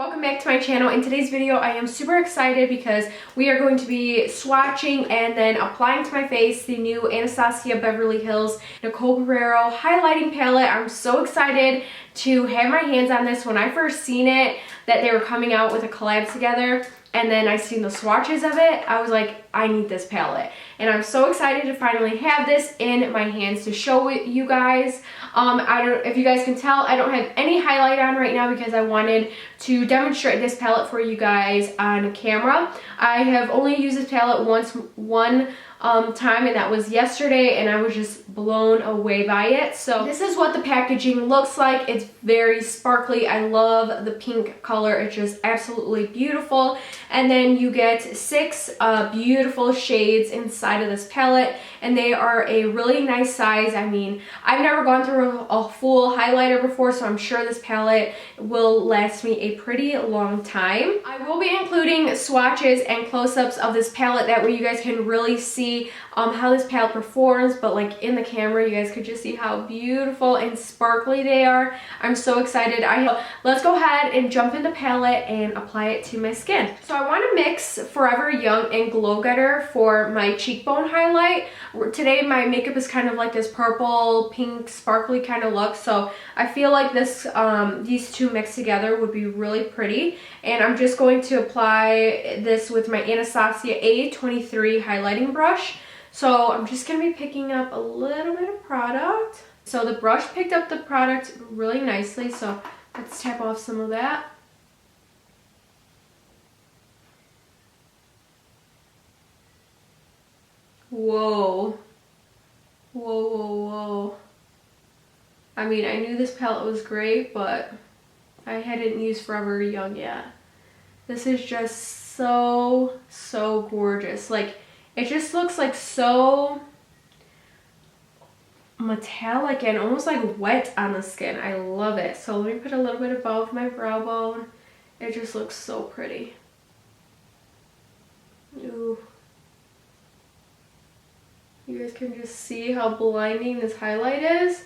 Welcome back to my channel. In today's video I am super excited because we are going to be swatching and then applying to my face the new Anastasia Beverly Hills NICOLE Guerrierro highlighting palette. I'm so excited to have my hands on this. When I first seen it, that they were coming out with a collab together, and then I seen the swatches of it, I was like, I need this palette. And I'm so excited to finally have this in my hands to show you guys. If you guys can tell, I don't have any highlight on right now because I wanted to demonstrate this palette for you guys on camera. I have only used this palette one time, and that was yesterday, and I was just blown away by it. So this is what the packaging looks like. It's very sparkly. I love the pink color. It's just absolutely beautiful. And then you get 6 beautiful shades inside of this palette, and they are a really nice size. I mean, I've never gone through a full highlighter before, so I'm sure this palette will last me a pretty long time. I will be including swatches and close-ups of this palette, that way you guys can really see how this palette performs, but like in the camera you guys could just see how beautiful and sparkly they are. I'm so excited. Let's go ahead and jump into palette and apply it to my skin. So I want to mix Forever Young and Glow Getter for my cheekbone highlight. Today my makeup is kind of like this purple, pink, sparkly kind of look, so I feel like this these two mixed together would be really pretty. And I'm just going to apply this with my Anastasia A23 highlighting brush. So I'm just going to be picking up a little bit of product. So the brush picked up the product really nicely, so let's tap off some of that. Whoa. Whoa, whoa, whoa. I mean, I knew this palette was great, but I hadn't used Forever Young yet. This is just so gorgeous. Like, it just looks like so metallic and almost like wet on the skin. I love it. So let me put a little bit above my brow bone. It just looks so pretty. Ooh. You guys can just see how blinding this highlight is.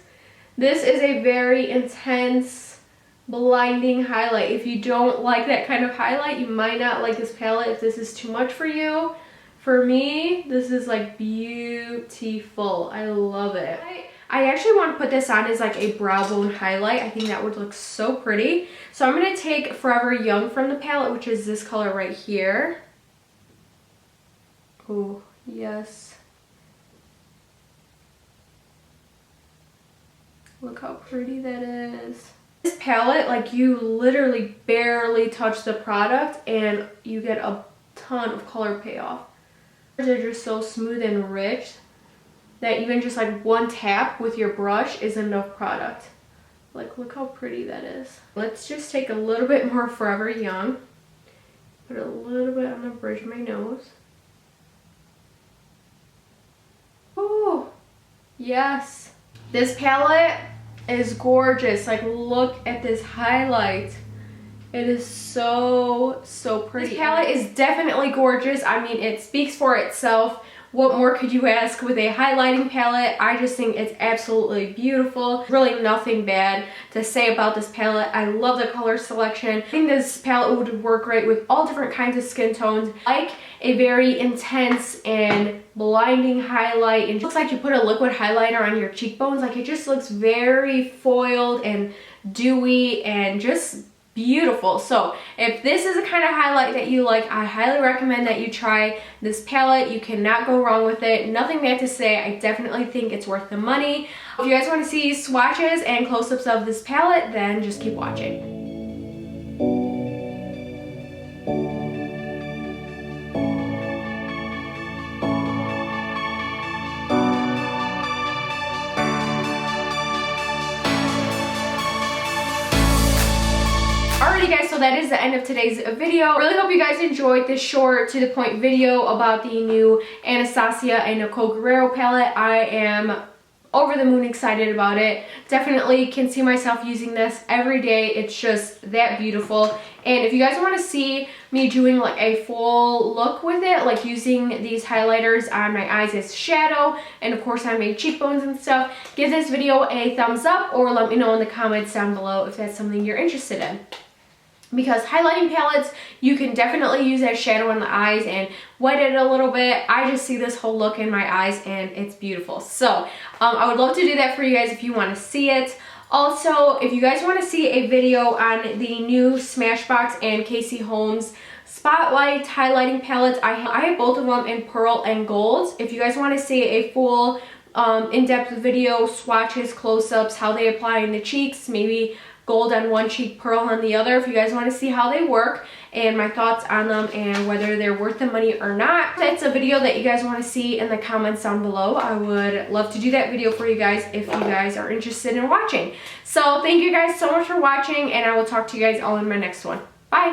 This is a very intense, blinding highlight. If you don't like that kind of highlight, you might not like this palette if this is too much for you. For me, this is like beautiful. I love it. I actually want to put this on as like a brow bone highlight. I think that would look so pretty. So I'm going to take Forever Young from the palette, which is this color right here. Oh, yes. Look how pretty that is. This palette, like, you literally barely touch the product and you get a ton of color payoff. They're just so smooth and rich that even just like one tap with your brush is enough product. Like, look how pretty that is. Let's just take a little bit more Forever Young. Put a little bit on the bridge of my nose. Oh, yes. This palette is gorgeous. Like, look at this highlight. It is so pretty. This palette is definitely gorgeous. I mean, it speaks for itself. What more could you ask with a highlighting palette? I just think it's absolutely beautiful. Really nothing bad to say about this palette. I love the color selection. I think this palette would work great with all different kinds of skin tones. Like a very intense and blinding highlight, and it looks like you put a liquid highlighter on your cheekbones. Like, it just looks very foiled and dewy and just beautiful. So if this is the kind of highlight that you like, I highly recommend that you try this palette. You cannot go wrong with it. Nothing bad to say. I definitely think it's worth the money. If you guys want to see swatches and close-ups of this palette, then just keep watching. Alrighty guys, so that is the end of today's video. Really hope you guys enjoyed this short, to the point video about the new Anastasia and NICOLE Guerrierro palette. I am over the moon excited about it. Definitely can see myself using this every day. It's just that beautiful. And if you guys want to see me doing like a full look with it, like using these highlighters on my eyes as shadow, and of course on my cheekbones and stuff, give this video a thumbs up or let me know in the comments down below if that's something you're interested in. because highlighting palettes, you can definitely use as shadow in the eyes and wet it a little bit. I just see this whole look in my eyes and it's beautiful. So I would love to do that for you guys if you want to see it. Also, if you guys want to see a video on the new Smashbox and Casey Holmes Spotlight highlighting palettes, I have both of them in pearl and gold. If you guys want to see a full in-depth video, swatches, close-ups, how they apply in the cheeks, maybe gold on one cheek, pearl on the other, if you guys want to see how they work and my thoughts on them and whether they're worth the money or not, that's a video that you guys want to see in the comments down below. I would love to do that video for you guys if you guys are interested in watching. So thank you guys so much for watching, and I will talk to you guys all in my next one. Bye!